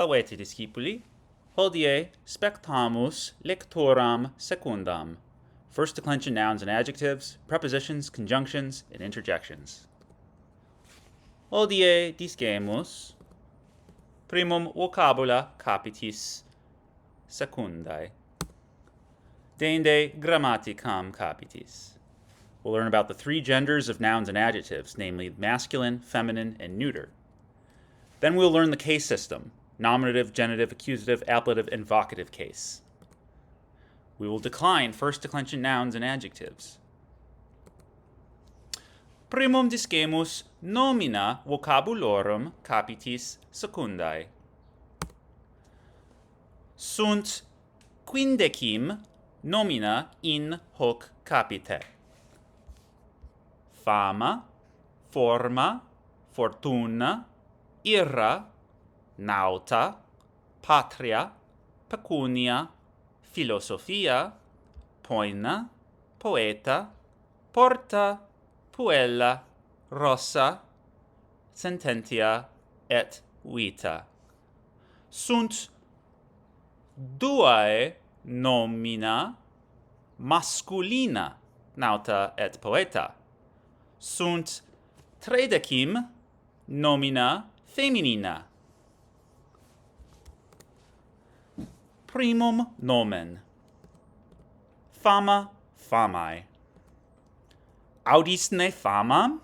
Salvete discipuli, hodie spectamus lectoram secundam. First declension nouns and adjectives, prepositions, conjunctions, and interjections. Hodie discemus primum vocabula capitis secundae. Dende grammaticam capitis. We'll learn about the three genders of nouns and adjectives, namely masculine, feminine, and neuter. Then we'll learn the case system, nominative, genitive, accusative, ablative, and vocative case. We will decline first declension nouns and adjectives. Primum discemus nomina vocabulorum capitis secundae. Sunt quindecim nomina in hoc capite. Fama, forma, fortuna, ira, nauta, patria, pecunia, philosophia, poena, poeta, porta, puella, rossa, sententia, et vita. Sunt duae nomina masculina, nauta et poeta. Sunt tredecim nomina feminina. Primum nomen. Fama, famae. Audisne famam?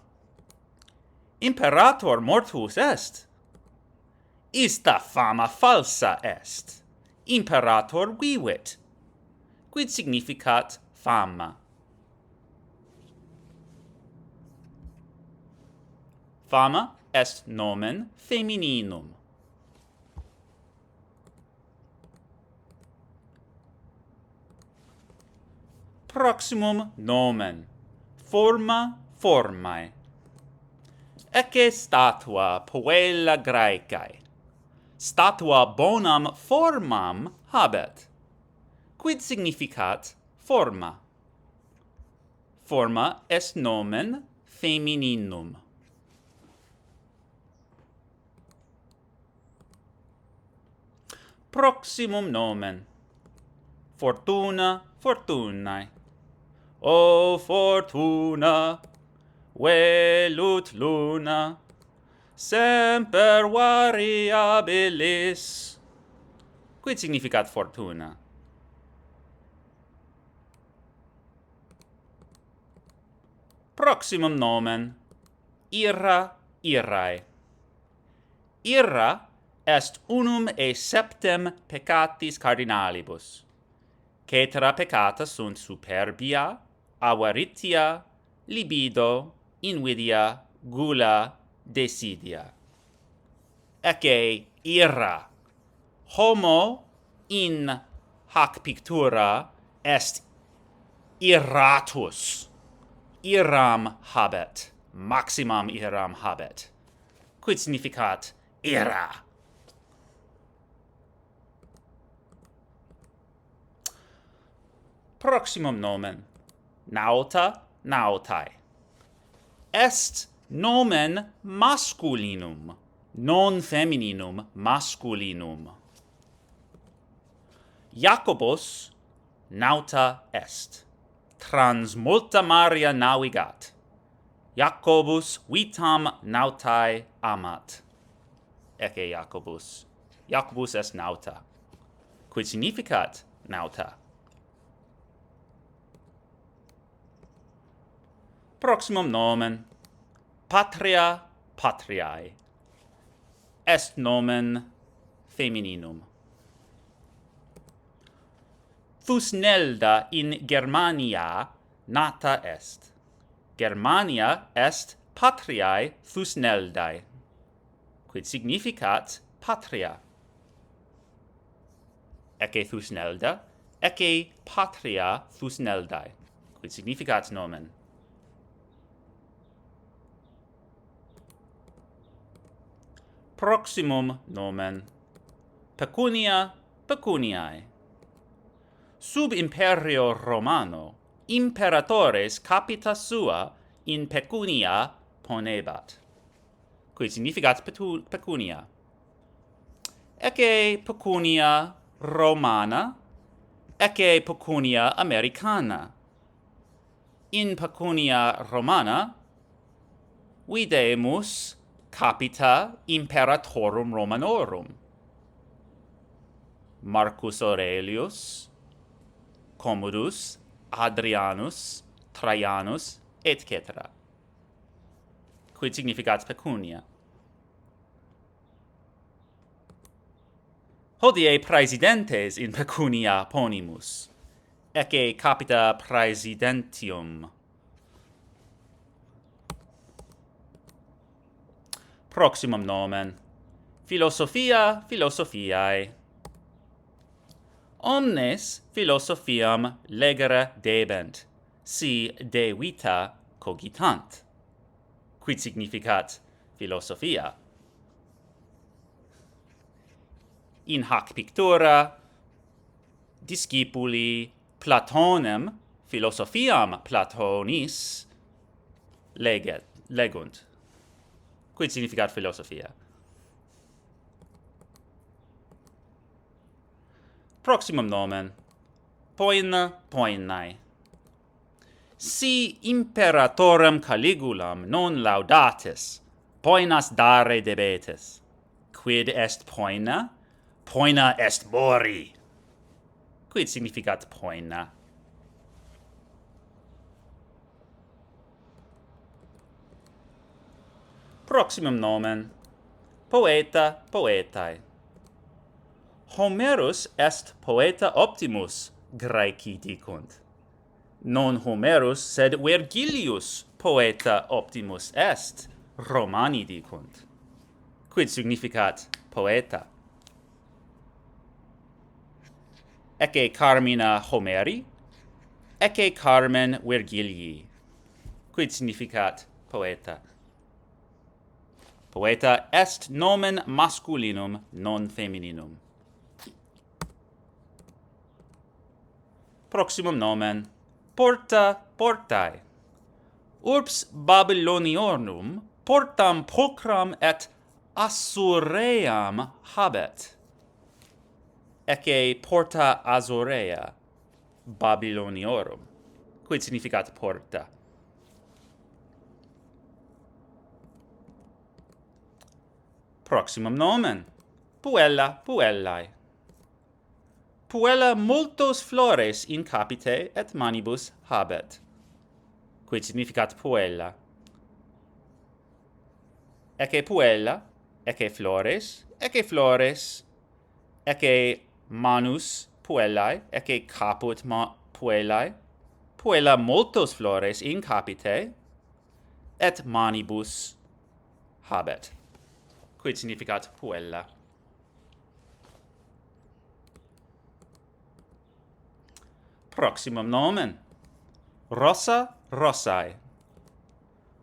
Imperator mortuus est. Ista fama falsa est. Imperator vivit. Quid significat fama? Fama est nomen femininum. Proximum nomen. Forma, formae. Ecce statua puella Graecae. Statua bonam formam habet. Quid significat forma? Forma est nomen femininum. Proximum nomen. Fortuna, fortunae. O fortuna, velut luna, semper variabilis. Quid significat fortuna? Proximum nomen. Ira, irae. Ira est unum e septem peccatis cardinalibus. Caetera peccata sunt superbia, avaritia, libido, invidia, gula, desidia. Ecce ira. Homo in hac pictura est iratus. Iram habet. Maximam iram habet. Quid significat ira? Proximum nomen. Nauta, nautae. Est nomen masculinum, non femininum masculinum. Jacobus nauta est. Trans multa maria navigat. Jacobus vitam nautae amat. Ecce Jacobus. Jacobus est nauta. Quid significat nauta? Proximum nomen. Patria, patriae. Est nomen femininum. Thusnelda in Germania nata est. Germania est patriae Thusneldae. Quid significat patria? Ecce Thusnelda, ecce patria Thusneldae. Quid significat nomen? Proximum nomen. Pecunia, pecuniae. Sub imperio Romano, imperatores capita sua in pecunia ponebat. Quid significat pecunia? ecce pecunia Romana, ecce pecunia Americana. In pecunia Romana, videmus capita imperatorum Romanorum, Marcus Aurelius, Commodus, Adrianus, Trajanus, etc. Quid significat pecunia? Hodie praesidentes in pecunia ponimus, ecce capita praesidentium. Proximum nomen. Philosophia philosophiae. Omnes philosophiam legere debent, si de vita cogitant. Quid significat philosophia? In hac pictura discipuli Platonem philosophiam Platonis legunt. Quid significat philosophia? Proximum nomen. Poena poenae. Si imperatorem Caligulam non laudatis, poenas dare debetis. Quid est poena? Poena est mori. Quid significat poena? Proximum nomen. Poeta poetae. Homerus est poeta optimus, Graeci dicunt. Non Homerus, sed Vergilius poeta optimus est, Romani dicunt. Quid significat poeta? Ecce carmina Homeri, ecce carmen Vergilii. Quid significat poeta? Poeta est nomen masculinum, non femininum. Proximum nomen. Porta portae. Urbs Babyloniorum portam pulchram et Assuream habet. Ecce porta Azurea Babyloniorum. Quid significat porta? Proximum nomen. Puella puellae. Puella multos flores in capite et manibus habet. Quid significat puella? Ecce puella, ecce flores, ecce manus puellae, ecce caput puellae, puella multos flores in capite et manibus habet. Quid significat puella? Proximum nomen. Rossa rossae.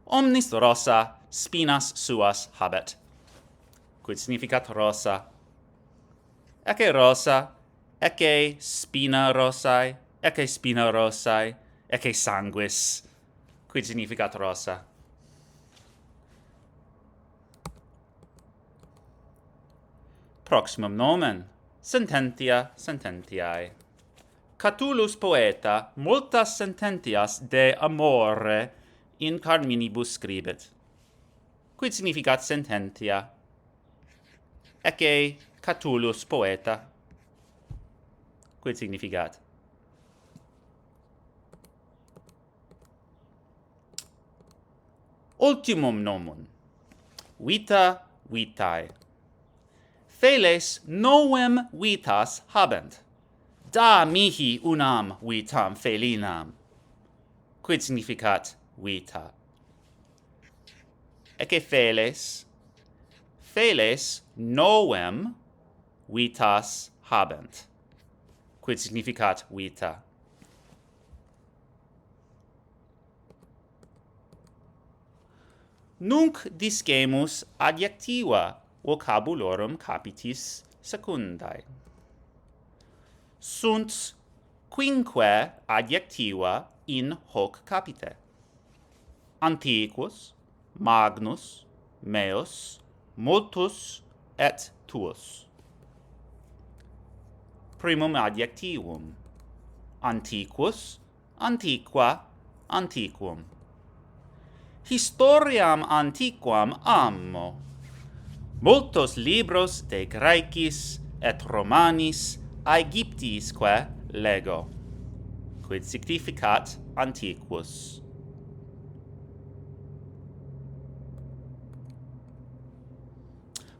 Omnis rossa spinas suas habet. Quid significat rossa? Ecce rossa, ecce spina rossae, ecce sanguis. Quid significat rossa? Proximum nomen. Sententia sententiae. Catullus poeta multas sententias de amore in carminibus scribit. Quid significat sententia? Ecce Catullus poeta. Quid significat? Ultimum nomen. Vita vitae. Feles novem vitas habent. Da mihi unam vitam felinam. Quid significat vita? Ecce feles. Feles novem vitas habent. Quid significat vita? Nunc discemus adjectiva vocabulorum capitis secundae. Sunt quinque adjectiva in hoc capite. Antiquus, magnus, meus, multus et tuus. Primum adjectivum. Antiquus, antiqua, antiquum. Historiam antiquam amo. Multos libros de Graecis et Romanis Aegyptisque lego. Quid significat antiquus.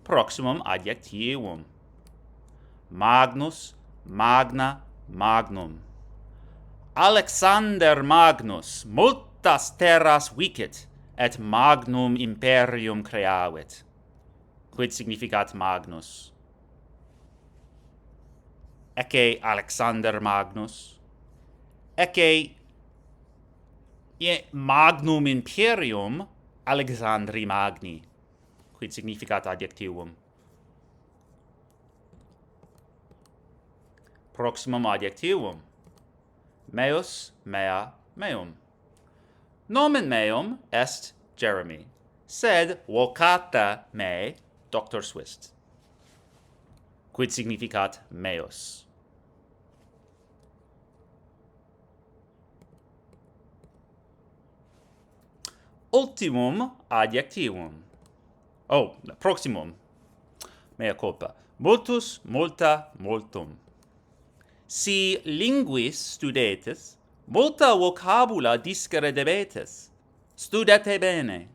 Proximum adjectivum. Magnus, magna, magnum. Alexander Magnus multas terras vicit et magnum imperium creavit. Quid significat magnus. Ecce Alexander Magnus. Ecce magnum imperium Alexandri Magni. Quid significat adjectivum. Proximum adjectivum. Meus, mea, meum. Nomen meum est Jeremy, sed vocata me Dr. Swist. Quid significat meus. Ultimum adjectivum. Oh, proximum. Mea culpa. Multus, multa, multum. Si linguis studetis, multa vocabula discere debetis. Studete bene.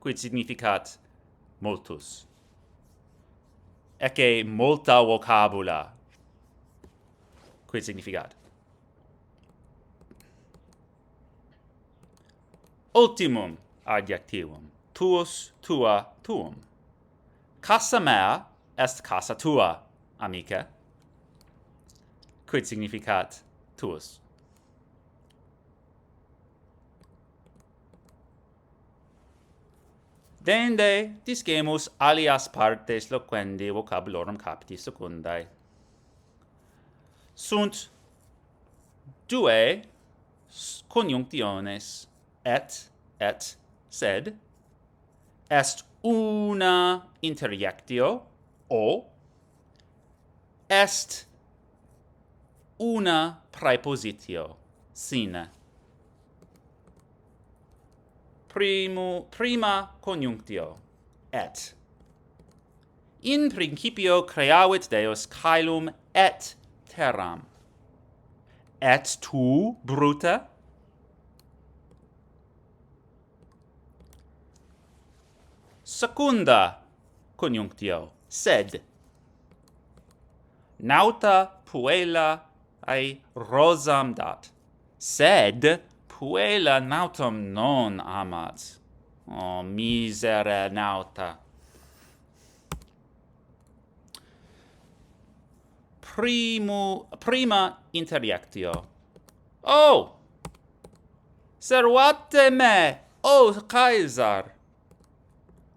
Quid significat multus. Ecce multa vocabula. Quid significat. Ultimum adjectivum. Tuus, tua, tuum. Casa mea est casa tua, amice. Quid significat tuus. Dende discemus alias partes loquendi vocabulorum capiti secundae. Sunt due conjunctiones et sed, est una interjectio o est una praepositio sine. Prima conjunctio et. In principio creavit Deus caelum et terram. Et tu, Brute? Secunda conjunctio, sed. Nauta puella ai rosam dat. Sed puella nautum non amat. O misere nauta. Prima interjectio. Oh! Servate me, o Caesar!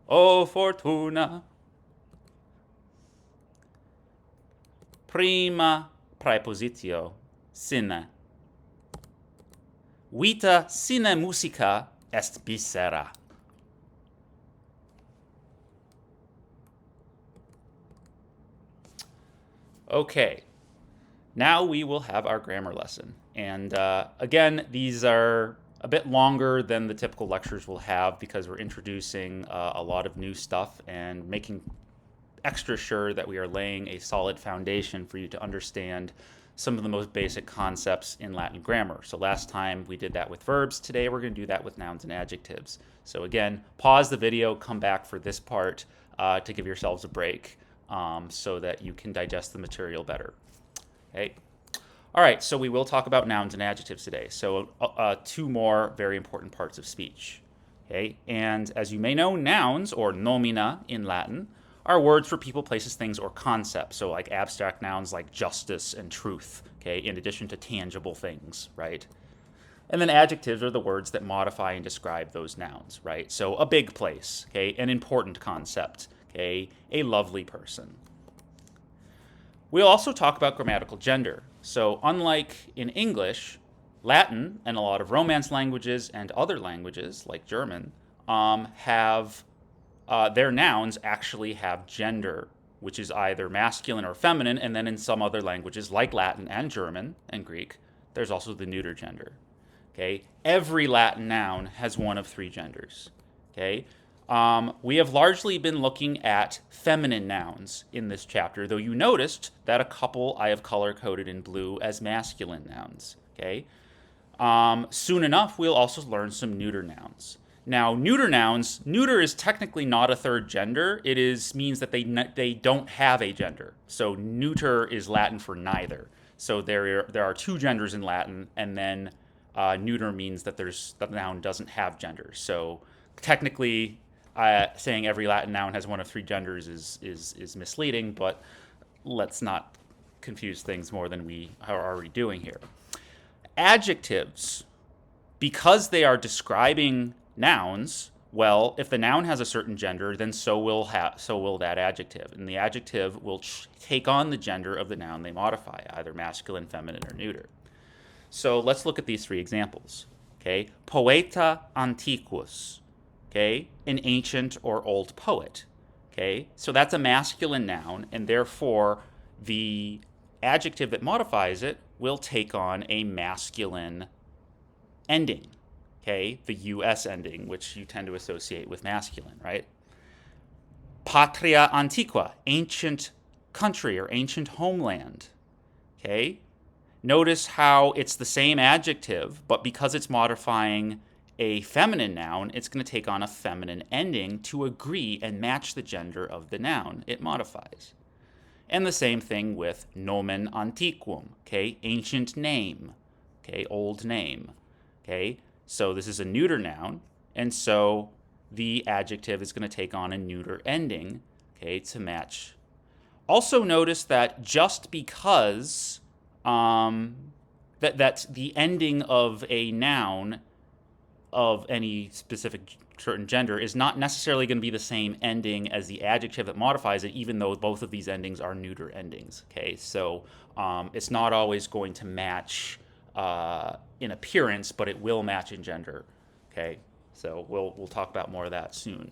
O fortuna! Prima praepositio, sine. Vita sine musica est misera. Okay, now we will have our grammar lesson. And again, these are a bit longer than the typical lectures we'll have because we're introducing a lot of new stuff and making extra sure that we are laying a solid foundation for you to understand some of the most basic concepts in Latin grammar. So last time we did that with verbs. Today we're going to do that with nouns and adjectives. So again, pause the video, come back for this part to give yourselves a break so that you can digest the material better. Okay. All right, so we will talk about nouns and adjectives today. So two more very important parts of speech. Okay, and as you may know, nouns, or nomina in Latin, are words for people, places, things, or concepts. So like abstract nouns like justice and truth, okay, in addition to tangible things, right? And then adjectives are the words that modify and describe those nouns, right? So a big place, okay, an important concept, okay, a lovely person. We'll also talk about grammatical gender. So unlike in English, Latin and a lot of Romance languages and other languages like German have their nouns actually have gender which is either masculine or feminine, and then in some other languages like Latin and German and Greek, there's also the neuter gender. Okay, every Latin noun has one of three genders. Okay, we have largely been looking at feminine nouns in this chapter, though you noticed that a couple I have color-coded in blue as masculine nouns. Okay, soon enough, we'll also learn some neuter nouns. Now, neuter nouns, neuter is technically not a third gender. It means that they don't have a gender. So neuter is Latin for neither. So there are two genders in Latin, and then neuter means that the noun doesn't have gender. So technically, saying every Latin noun has one of three genders is misleading, but let's not confuse things more than we are already doing here. Adjectives, because they are describing nouns, well, if the noun has a certain gender, then so will that adjective, and the adjective will take on the gender of the noun they modify, either masculine, feminine, or neuter. So let's look at these three examples. Okay, poeta antiquus. Okay, an ancient or old poet. Okay, so that's a masculine noun, and therefore the adjective that modifies it will take on a masculine ending. Okay, the US ending, which you tend to associate with masculine, right? Patria antiqua, ancient country or ancient homeland. Okay, notice how it's the same adjective, but because it's modifying a feminine noun, it's going to take on a feminine ending to agree and match the gender of the noun it modifies. And the same thing with nomen antiquum, okay, ancient name, okay, old name, okay. So this is a neuter noun, and so the adjective is going to take on a neuter ending, okay, to match. Also notice that just because that the ending of a noun of any specific certain gender is not necessarily going to be the same ending as the adjective that modifies it, even though both of these endings are neuter endings. Okay, so it's not always going to match in appearance, but it will match in gender. Okay, so we'll talk about more of that soon.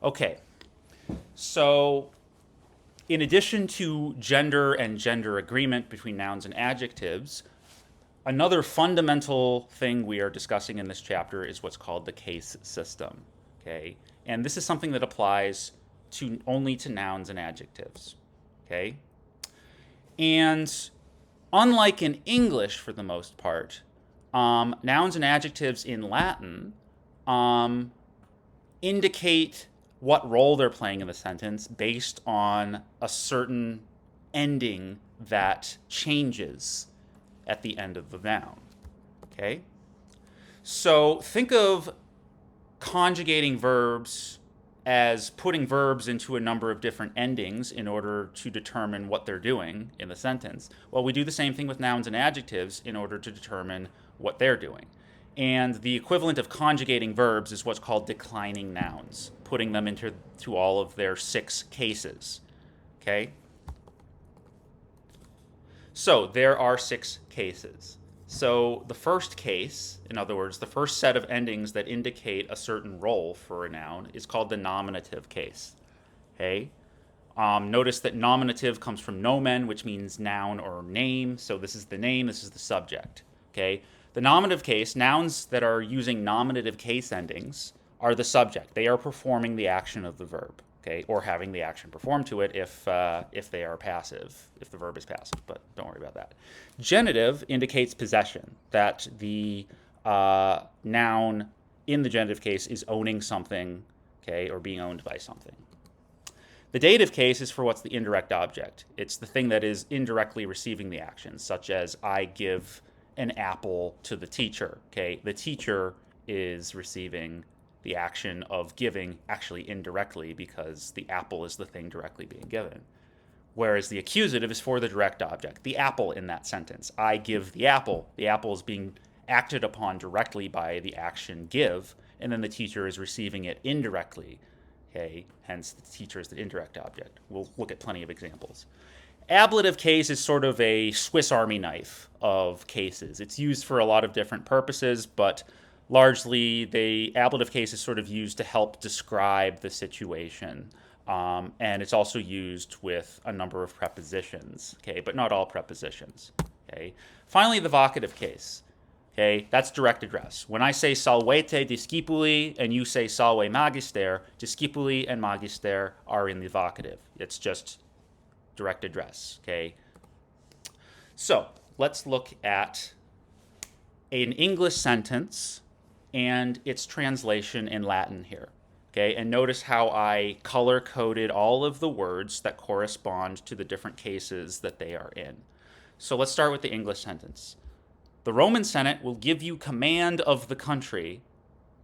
Okay, so in addition to gender and gender agreement between nouns and adjectives, another fundamental thing we are discussing in this chapter is what's called the case system. Okay, and this is something that applies only to nouns and adjectives. Okay, and unlike in English, for the most part, nouns and adjectives in Latin indicate what role they're playing in the sentence based on a certain ending that changes at the end of the noun. Okay? So think of conjugating verbs as putting verbs into a number of different endings in order to determine what they're doing in the sentence. Well, we do the same thing with nouns and adjectives in order to determine what they're doing. And the equivalent of conjugating verbs is what's called declining nouns, putting them into all of their 6 cases. Okay? So there are 6 cases. So the first case, in other words, the first set of endings that indicate a certain role for a noun is called the nominative case. Okay? Notice that nominative comes from nomen, which means noun or name. So this is the name, this is the subject. Okay? The nominative case, nouns that are using nominative case endings are the subject. They are performing the action of the verb, okay, or having the action performed to it if they are passive, if the verb is passive, but don't worry about that. Genitive indicates possession, that the noun in the genitive case is owning something, okay, or being owned by something. The dative case is for what's the indirect object. It's the thing that is indirectly receiving the action, such as I give an apple to the teacher. Okay, the teacher is receiving the action of giving actually indirectly because the apple is the thing directly being given. Whereas the accusative is for the direct object, the apple in that sentence. I give the apple. The apple is being acted upon directly by the action give, and then the teacher is receiving it indirectly. Okay, hence the teacher is the indirect object. We'll look at plenty of examples. Ablative case is sort of a Swiss Army knife of cases. It's used for a lot of different purposes, but largely the ablative case is sort of used to help describe the situation. And it's also used with a number of prepositions, okay, but not all prepositions, okay. Finally, the vocative case, okay, that's direct address. When I say salvete discipuli and you say salve magister, discipuli and magister are in the vocative. It's just direct address, okay. So let's look at an English sentence and its translation in Latin here. Okay, and notice how I color-coded all of the words that correspond to the different cases that they are in. So let's start with the English sentence. The Roman Senate will give you command of the country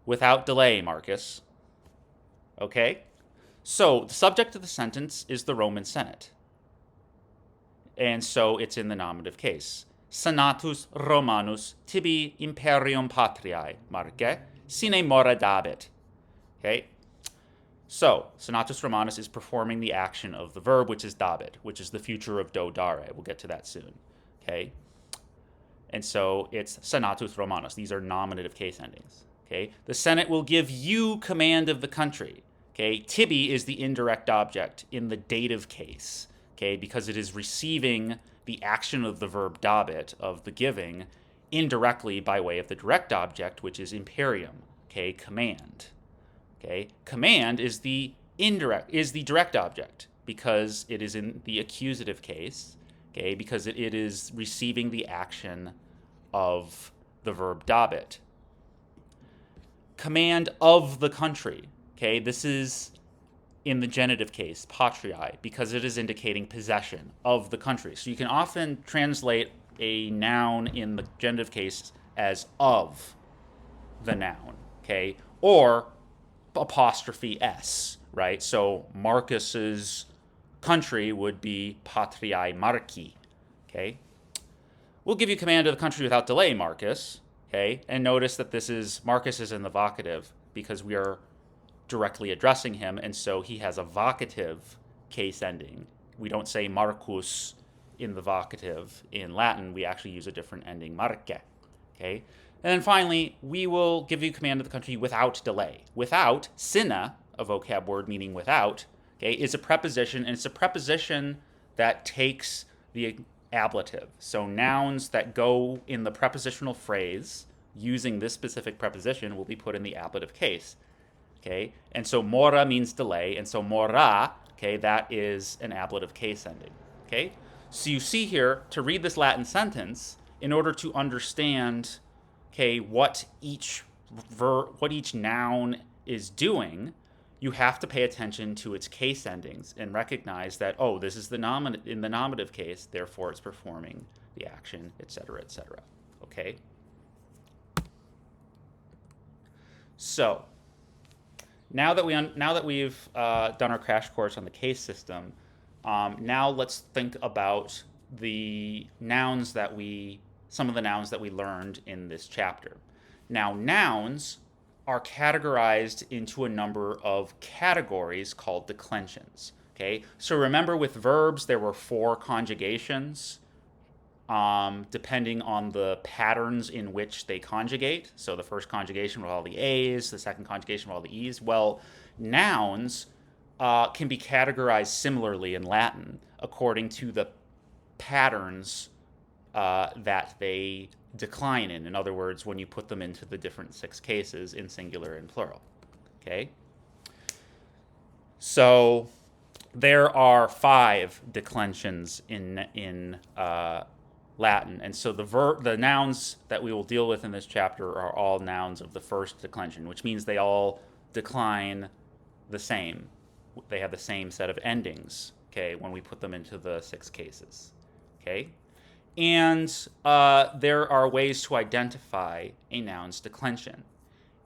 without delay, Marcus. Okay? So the subject of the sentence is the Roman Senate. And so it's in the nominative case. Senatus Romanus tibi imperium patriae, Marce, sine mora dabit. Okay? So, Senatus Romanus is performing the action of the verb, which is dabit, which is the future of do dare. We'll get to that soon. Okay? And so it's Senatus Romanus. These are nominative case endings. Okay? The Senate will give you command of the country. Okay? Tibi is the indirect object in the dative case. Okay? Because it is receiving the action of the verb dabit, of the giving, indirectly by way of the direct object, which is imperium. Okay? Command. Okay, command is the direct object because it is in the accusative case. Okay, because it is receiving the action of the verb dabit. Command of the country. Okay, this is in the genitive case, patriae, because it is indicating possession of the country. So you can often translate a noun in the genitive case as of the noun. Okay, or apostrophe s, right? So Marcus's country would be patriae Marci, okay? We'll give you command of the country without delay, Marcus, okay? And notice that Marcus is in the vocative because we are directly addressing him, and so he has a vocative case ending. We don't say Marcus in the vocative in Latin. We actually use a different ending, Marce, okay? And then finally, we will give you command of the country without delay. Without, sine, a vocab word meaning without, okay, is a preposition, and it's a preposition that takes the ablative. So nouns that go in the prepositional phrase using this specific preposition will be put in the ablative case. Okay, and so mora means delay, and so mora, okay, that is an ablative case ending. Okay, so you see here, to read this Latin sentence, in order to understand, okay, what each noun is doing, you have to pay attention to its case endings and recognize that, oh, this is in the nominative case, therefore it's performing the action, etc., etc. Okay? So, now that we've done our crash course on the case system, now let's think about some of the nouns that we learned in this chapter. Now, nouns are categorized into a number of categories called declensions. Okay, so remember with verbs there were 4 conjugations, depending on the patterns in which they conjugate. So the first conjugation with all the A's, the second conjugation with all the E's. Well, nouns can be categorized similarly in Latin according to the patterns that they decline in. In other words, when you put them into the different 6 cases in singular and plural. Okay? So there are 5 declensions in Latin, and so the nouns that we will deal with in this chapter are all nouns of the first declension, which means they all decline the same. They have the same set of endings, okay, when we put them into the 6 cases, okay? And there are ways to identify a noun's declension,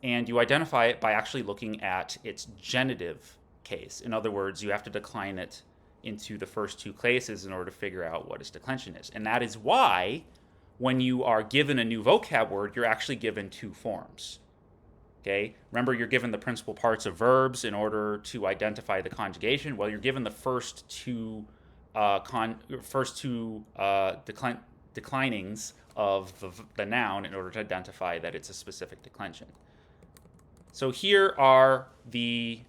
and you identify it by actually looking at its genitive case. In other words, you have to decline it into the first 2 cases in order to figure out what its declension is. And that is why when you are given a new vocab word, you're actually given 2 forms. Okay? Remember, you're given the principal parts of verbs in order to identify the conjugation. Well, you're given the first two declinings of the noun in order to identify that it's a specific declension. So here are the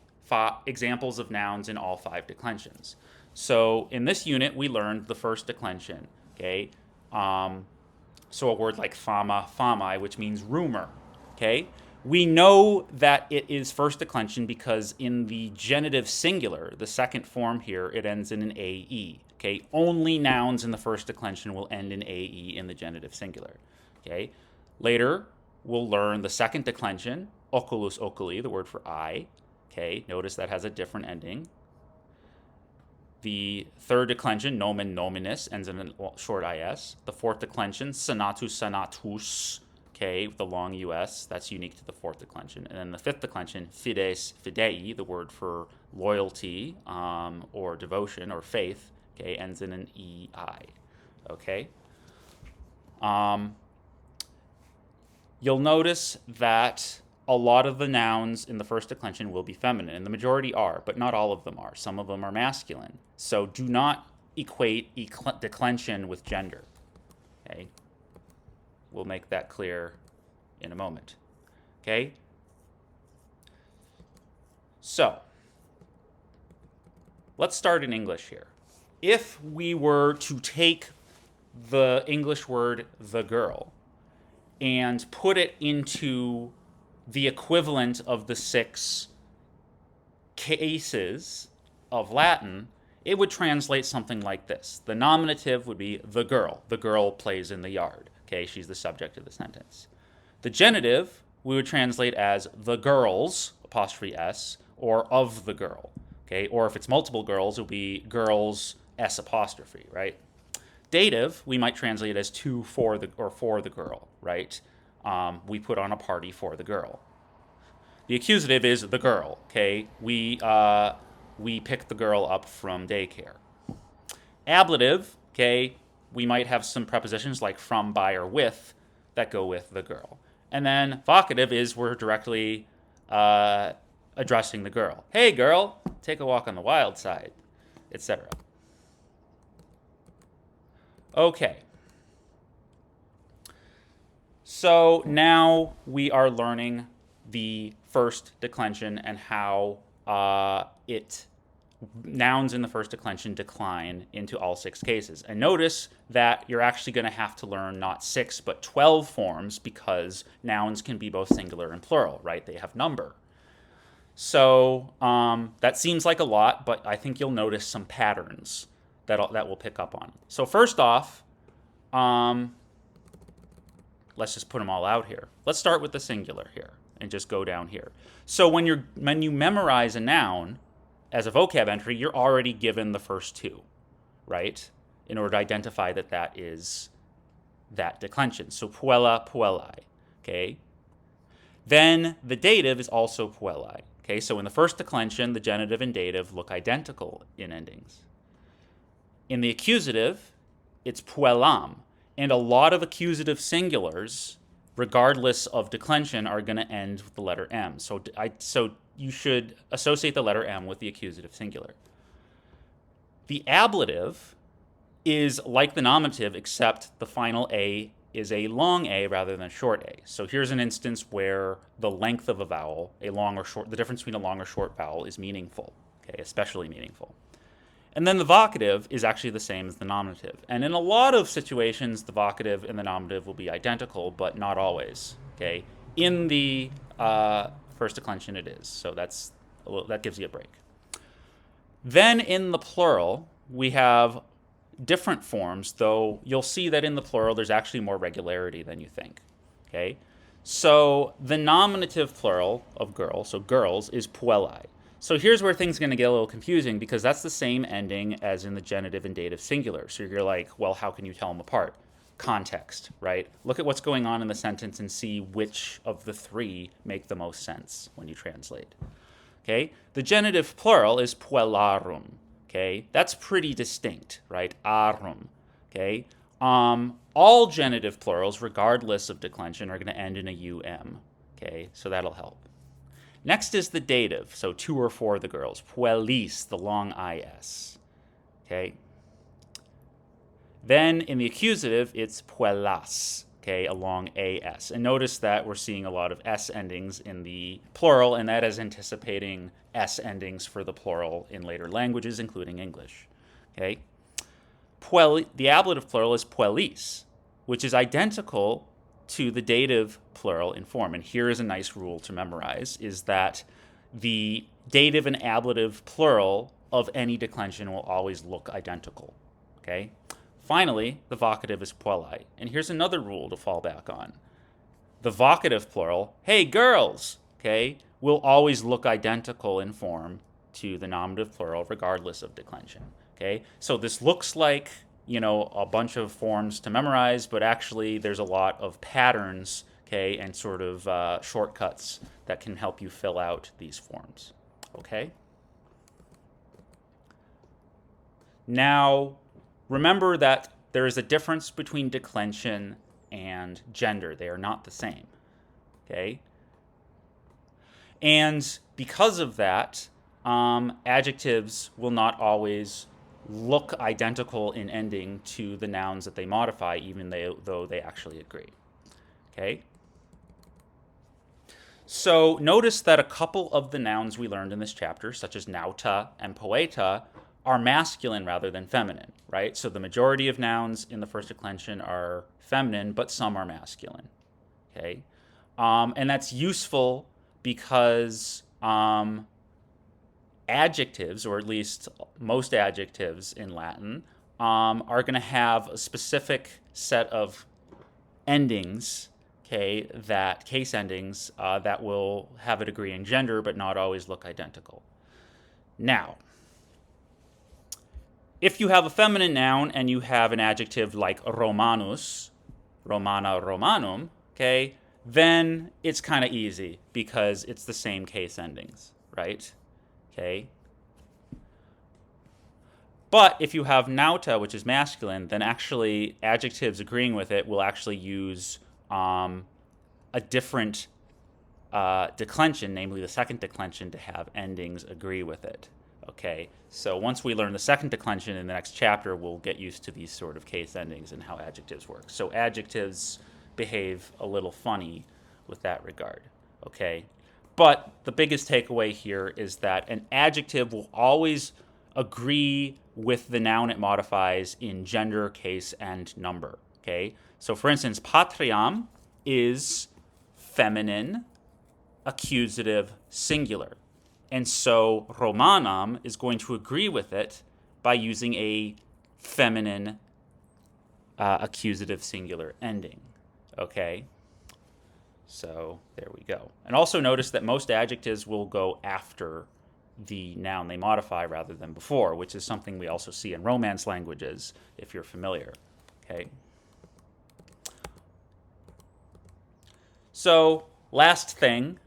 examples of nouns in all 5 declensions. So in this unit, we learned the first declension, okay? So a word like fama, famai, which means rumor, okay? We know that it is first declension because in the genitive singular, the second form here, it ends in an AE, okay? Only nouns in the first declension will end in AE in the genitive singular, okay? Later, we'll learn the second declension, oculus oculi, the word for eye, okay? Notice that has a different ending. The third declension, nomen nominis, ends in a short is. The fourth declension, senatus senatus, okay, with the long us, that's unique to the fourth declension. And then the fifth declension, fides fidei, the word for loyalty or devotion or faith, okay, ends in an ei, okay? You'll notice that a lot of the nouns in the first declension will be feminine, and the majority are, but not all of them are. Some of them are masculine. So do not equate declension with gender. Okay? We'll make that clear in a moment. Okay? So, let's start in English here. If we were to take the English word the girl and put it into the equivalent of the 6 cases of Latin, it would translate something like this. The nominative would be the girl. The girl plays in the yard. Okay, she's the subject of the sentence. The genitive we would translate as the girls, apostrophe S, or of the girl. Okay, or if it's multiple girls, it would be girls S apostrophe, right? Dative we might translate as to for the girl, right? We put on a party for the girl. The accusative is the girl, okay? We picked the girl up from daycare. Ablative, okay, we might have some prepositions like from, by, or with that go with the girl. And then vocative is we're directly addressing the girl. Hey, girl, take a walk on the wild side, etc. Okay. So now we are learning the first declension and how nouns in the first declension decline into all 6 cases. And notice that you're actually going to have to learn not 6 but 12 forms because nouns can be both singular and plural, right? They have number. So that seems like a lot, but I think you'll notice some patterns that we'll pick up on. So first off, let's just put them all out here. Let's start with the singular here and just go down here. So when you memorize a noun as a vocab entry, you're already given the first 2, right? In order to identify that that is that declension. So puella, puellae, okay? Then the dative is also puellae, okay? So in the first declension, the genitive and dative look identical in endings. In the accusative, it's puellam. And a lot of accusative singulars, regardless of declension, are going to end with the letter M. So you should associate the letter M with the accusative singular. The ablative is like the nominative, except the final A is a long A rather than a short A. So here's an instance where the length of a vowel, the difference between a long or short vowel is meaningful, okay, especially meaningful. And then the vocative is actually the same as the nominative. And in a lot of situations, the vocative and the nominative will be identical, but not always, okay? In the first declension, it is. So that gives you a break. Then in the plural, we have different forms, though you'll see that in the plural, there's actually more regularity than you think, okay? So the nominative plural of girl, so girls, is puellae. So here's where things are going to get a little confusing because that's the same ending as in the genitive and dative singular. So you're like, well, how can you tell them apart? Context, right? Look at what's going on in the sentence and see which of the 3 make the most sense when you translate. Okay? The genitive plural is puellarum. Okay? That's pretty distinct, right? Arum. Okay? All genitive plurals, regardless of declension, are going to end in a um. Okay? So that'll help. Next is the dative, so 2 or 4 of the girls. Puellis, the long is. Okay? Then in the accusative, it's puellas. okay, along AS. And notice that we're seeing a lot of S endings in the plural, and that is anticipating S endings for the plural in later languages, including English. Okay? The ablative plural is puelis, which is identical to the dative plural in form. And here is a nice rule to memorize, is that the dative and ablative plural of any declension will always look identical. Okay? Finally, the vocative is puelli. And here's another rule to fall back on. The vocative plural, hey girls, okay, will always look identical in form to the nominative plural regardless of declension. Okay? So this looks like, a bunch of forms to memorize, but actually there's a lot of patterns, okay, and sort of shortcuts that can help you fill out these forms. Okay? Now, remember that there is a difference between declension and gender. They are not the same. Okay? And because of that, adjectives will not always look identical in ending to the nouns that they modify, even though they actually agree. Okay? So notice that a couple of the nouns we learned in this chapter, such as nauta and poeta, are masculine rather than feminine, right? So the majority of nouns in the first declension are feminine, but some are masculine. Okay? And that's useful because adjectives, or at least most adjectives in Latin, are going to have a specific set of endings, okay, that case endings that will have a degree in gender but not always look identical. Now, if you have a feminine noun and you have an adjective like Romanus, Romana, Romanum, okay, then it's kind of easy because it's the same case endings, right? Okay. But if you have nauta, which is masculine, then actually adjectives agreeing with it will actually use a different declension, namely the second declension, to have endings agree with it. Okay, so once we learn the second declension in the next chapter, we'll get used to these sort of case endings and how adjectives work. So adjectives behave a little funny with that regard. Okay. But the biggest takeaway here is that an adjective will always agree with the noun it modifies in gender, case, and number. Okay? So for instance, patriam is feminine, accusative, singular. And so romanam is going to agree with it by using a feminine accusative singular ending. Okay? So there we go. And also notice that most adjectives will go after the noun they modify rather than before, which is something we also see in Romance languages, if you're familiar. Okay. So last thing,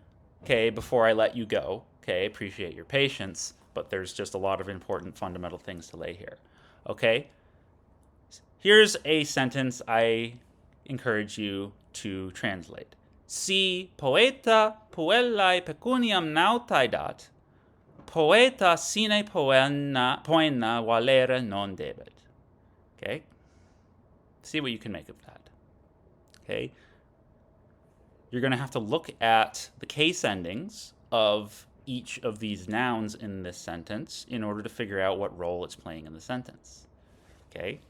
okay, before I let you go, okay, appreciate your patience, but there's just a lot of important fundamental things to lay here. Okay. Here's a sentence I encourage you to translate. Si poeta puellae pecuniam nautaidat, poeta sine poena valere non debet. Okay? See what you can make of that. Okay? You're going to have to look at the case endings of each of these nouns in this sentence in order to figure out what role it's playing in the sentence. Okay?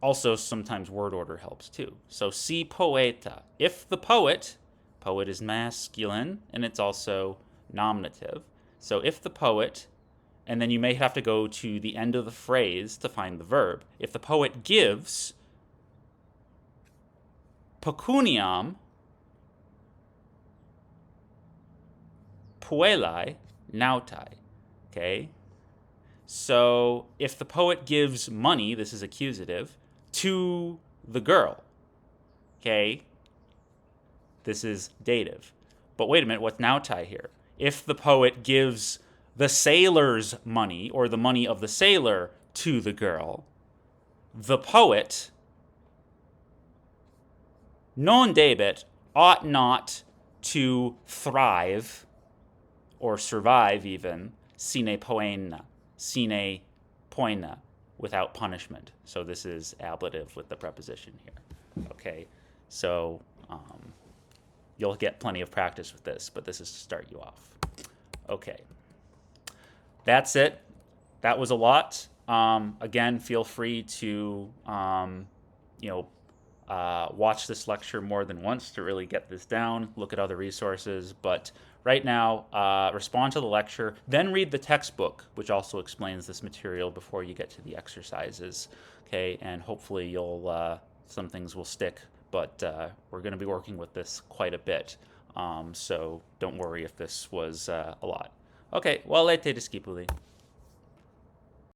Also, sometimes word order helps too. So, si poeta. If the poet is masculine, and it's also nominative. So, if the poet, and then you may have to go to the end of the phrase to find the verb. If the poet gives pecuniam puellae nautai. Okay? So, if the poet gives money, this is accusative, to the girl, okay, this is dative. But wait a minute, what's nautai here? If the poet gives the sailor's money, or the money of the sailor, to the girl, the poet, non debet, ought not to thrive, or survive even, sine poena, without punishment. So this is ablative with the preposition here. Okay, so you'll get plenty of practice with this, but this is to start you off. Okay, that's it. That was a lot. Again, feel free to you know watch this lecture more than once to really get this down. Look at other resources, but right now, respond to the lecture, then read the textbook, which also explains this material before you get to the exercises. Okay, and hopefully you'll some things will stick, but we're going to be working with this quite a bit. So don't worry if this was a lot. Ok, well, lette discipuli.